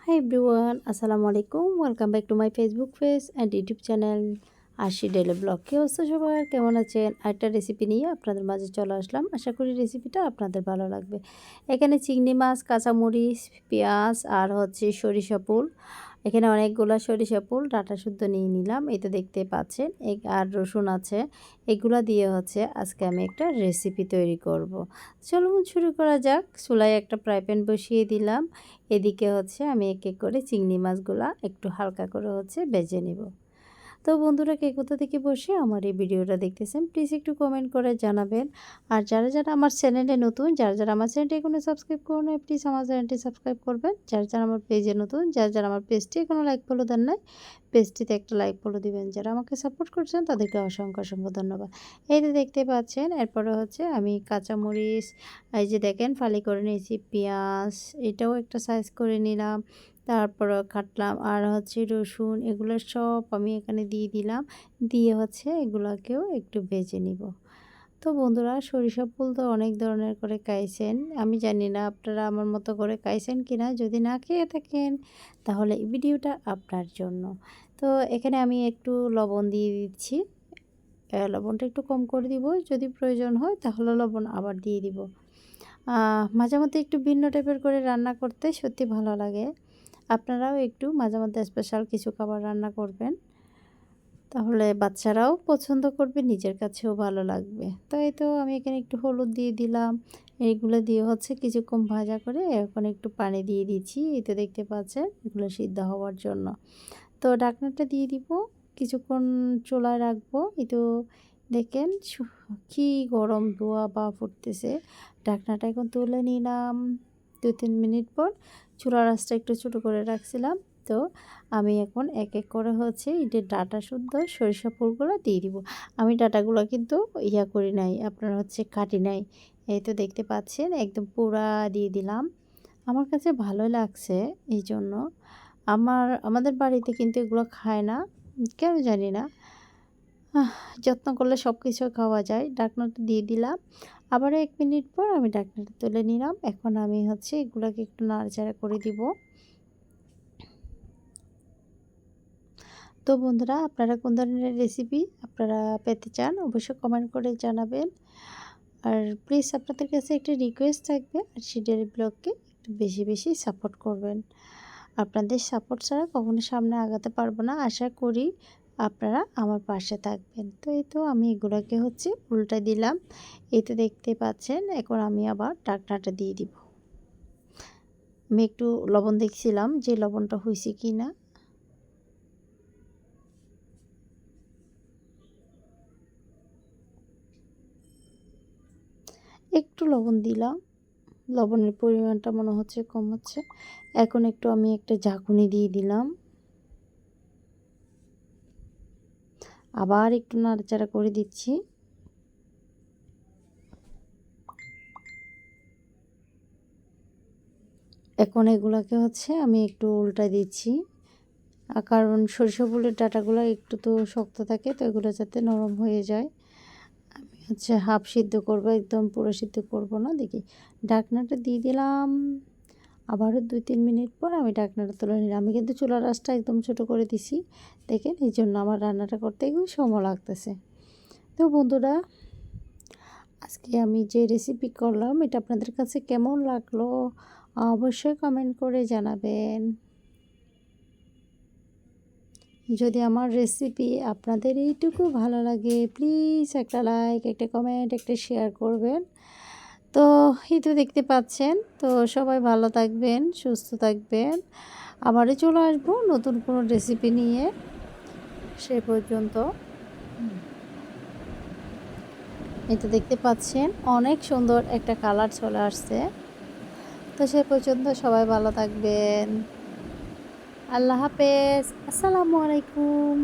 Hi everyone, Assalamu alaikum. Welcome back to my Facebook page and YouTube channel আশি daily blog. কি অবস্থা সবার, কেমন আছেন? একটা রেসিপি নিয়ে আপনাদের মাঝে চলে আসলাম। আশা করি রেসিপিটা আপনাদের ভালো লাগবে। এখানে চিংড়ি মাছ, কাঁচামরিচ, পেঁয়াজ আর সরিষা ফুল। এখানে অনেকগুলো সরিষা ফুল ডাঁটা শুদ্ধ নিয়ে নিলাম, এই তো দেখতে পাচ্ছেন। আর রসুন আছে, এগুলা দিয়ে আজকে আমি একটা রেসিপি তৈরি করব। চলুন শুরু করা যাক। চুলায় একটা ফ্রাই প্যান বসিয়ে দিলাম। এদিকে আমি এক এক করে চিংড়ি মাছগুলা একটু হালকা করে ভেজে নেব। তো বন্ধুরা, কে কোথা থেকে বসে আমার এই ভিডিওটা দেখতেছেন প্লিজ একটু কমেন্ট করে জানাবেন। আর যারা যারা আমার চ্যানেলে নতুন, যারা আমার চ্যানেলটি এখনো সাবস্ক্রাইব করো না, প্লিজ আমার চ্যানেলটি সাবস্ক্রাইব করবেন। যারা আমার পেজে নতুন, যারা আমার পেজটি এখনো লাইক ফলো দেন নাই, পেজটিতে একটা লাইক ফলো দিবেন। যারা আমাকে সাপোর্ট করছেন তাদেরকে অসংখ্য অসংখ্য ধন্যবাদ। এই যে দেখতে পাচ্ছেন, এরপরে আমি কাঁচামরিচ এই যে দেখেন ফালি করে নিয়েছি, পেঁয়াজ এটাও একটা সাইজ করে নিলাম, তারপর কাটলাম, আর রসুন, এগুলো সব আমি এখানে দিয়ে দিলাম। দিয়ে এগুলোকেও একটু ভেজে নিব। তো বন্ধুরা, সরিষা ফুল তো অনেক ধরনের করে খাইছেন, আমি জানি না আপনারা আমার মতো করে খাইছেন কিনা। যদি না খেয়ে থাকেন তাহলে এই ভিডিওটা আপনার জন্য। তো এখানে আমি একটু লবণ দিয়ে দিচ্ছি, লবণটা একটু কম করে দিব, যদি প্রয়োজন হয় তাহলে লবণ আবার দিয়ে দিব। মাঝে মধ্যে একটু ভিন্ন টাইপের করে রান্না করতে সত্যি ভালো লাগে। আপনারাও একটু মাঝে মধ্যে স্পেশাল কিছু খাবার রান্না করবেন, তাহলে বাচ্চারাও পছন্দ করবে, নিজের কাছেও ভালো লাগবে। তো এই তো আমি এখানে একটু হলুদ দিয়ে দিলাম, এইগুলো দিয়ে কিছুক্ষণ ভাজা করে এখন একটু পানি দিয়ে দিচ্ছি। এই তো দেখতে পাচ্ছেন, এগুলো সিদ্ধ হওয়ার জন্য। তো ঢাকনাটা দিয়ে দিব, কিছুক্ষণ চুলায় রাখবো। এই তো দেখেন কি গরম ধোয়া বা ফুটতেছে। ঢাকনাটা এখন তুলে নিলাম। 2-3 মিনিট পর চুলার আঁচটা একটু ছোটো করে রাখছিলাম। তো আমি এখন এক এক করে এই ডাঁটা শুদ্ধ সরিষা ফুলগুলো দিয়ে দিব। আমি ডাঁটাগুলো কিন্তু করি নাই, আপনার কাটি নাই। এই তো দেখতে পাচ্ছেন, একদম পুরা দিয়ে দিলাম। আমার কাছে ভালো লাগছে, এই জন্য। আমাদের বাড়িতে কিন্তু এগুলো খায় না, কেন জানি না। যত্ন করলে সব কিছু খাওয়া যায়। ঢাকনাটা দিয়ে দিলাম, আবার 1 মিনিট পর আমি ঢাকনাটা তুলে নিলাম। এখন আমি এগুলোকে একটু নাড়াচাড়া করে দিব। তো বন্ধুরা, আপনারা কোন ধরনের রেসিপি আপনারা পেতে চান অবশ্যই কমেন্ট করে জানাবেন। আর প্লিজ আপনাদের কাছে একটা রিকোয়েস্ট থাকবে, আর ডেইলি ব্লগকে একটু বেশি বেশি সাপোর্ট করবেন। আপনাদের সাপোর্ট ছাড়া কখনো সামনে আগাতে পারবো না। আশা করি আপনারা আমার পাশে থাকবেন। তো এই তো আমি এগুলোকে উল্টা দিলাম। এই তো দেখতে পাচ্ছেন, এখন আমি আবার ঢাকনাটা দিয়ে দিব। আমি একটু লবণ দেখছিলাম যে লবণটা হয়েছে কি না। একটু লবণ দিলাম, লবণের পরিমাণটা মনে হচ্ছে কম হচ্ছে। এখন একটু আমি একটা ঝাঁকুনি দিয়ে দিলাম, আবার একটু নাড়াচাড়া করে দিচ্ছি। এখন এগুলোকে আমি একটু উল্টা দিচ্ছি, কারণ সরিষা ফুলের ডাঁটাগুলো একটু তো শক্ত থাকে, তো এগুলো যাতে নরম হয়ে যায়। আমি হাফ সিদ্ধ করবো, একদম পুরো সিদ্ধ করব না। দেখি, ঢাকনাটা দিয়ে দিলাম, আবারও 2-3 মিনিট পর আমি ঢাকনাটা তুলে নিলাম। আমি কিন্তু চুলার আঁচটা একদম ছোটো করে দিছি, দেখেন, এই জন্য আমার রান্নাটা করতে একটু সময় লাগতেছে। তো বন্ধুরা, আজকে আমি যে রেসিপি করলাম এটা আপনাদের কাছে কেমন লাগলো অবশ্যই কমেন্ট করে জানাবেন। যদি আমার রেসিপি আপনাদের এইটুকু ভালো লাগে প্লিজ একটা লাইক, একটা কমেন্ট, একটা শেয়ার করবেন। তো এই তো দেখতে পাচ্ছেন, তো সবাই ভালো থাকবেন, সুস্থ থাকবেন। আবারও চলে আসবো নতুন কোনো রেসিপি নিয়ে। সে পর্যন্ত এই তো দেখতে পাচ্ছেন, অনেক সুন্দর একটা কালার চলে আসছে। তো সে পর্যন্ত সবাই ভালো থাকবেন। আল্লাহ হাফেজ, আসসালামু আলাইকুম।